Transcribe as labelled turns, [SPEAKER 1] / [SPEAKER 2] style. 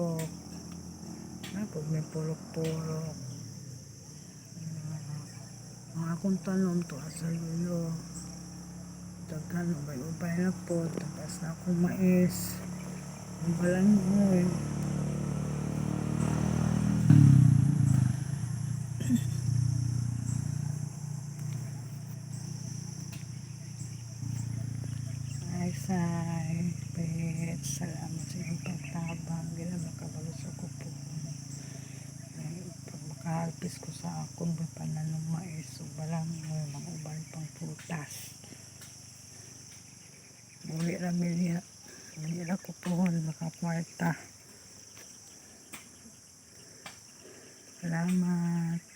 [SPEAKER 1] buhok. Pag may purok-purok. Mga akong tanom to sa lulo. Daghan ubay-ubay na po. Tapos na akong mais. Ang balangoy. Say, pet, salamat sa iyong pagtabang. Hindi na makabalo sa kupo. Pag makaharpis ko sa akong pananong mais, so balangoy, mga uban pang prutas. Muli rami niya. Hindi na kupuhon, makakwarta. Salamat.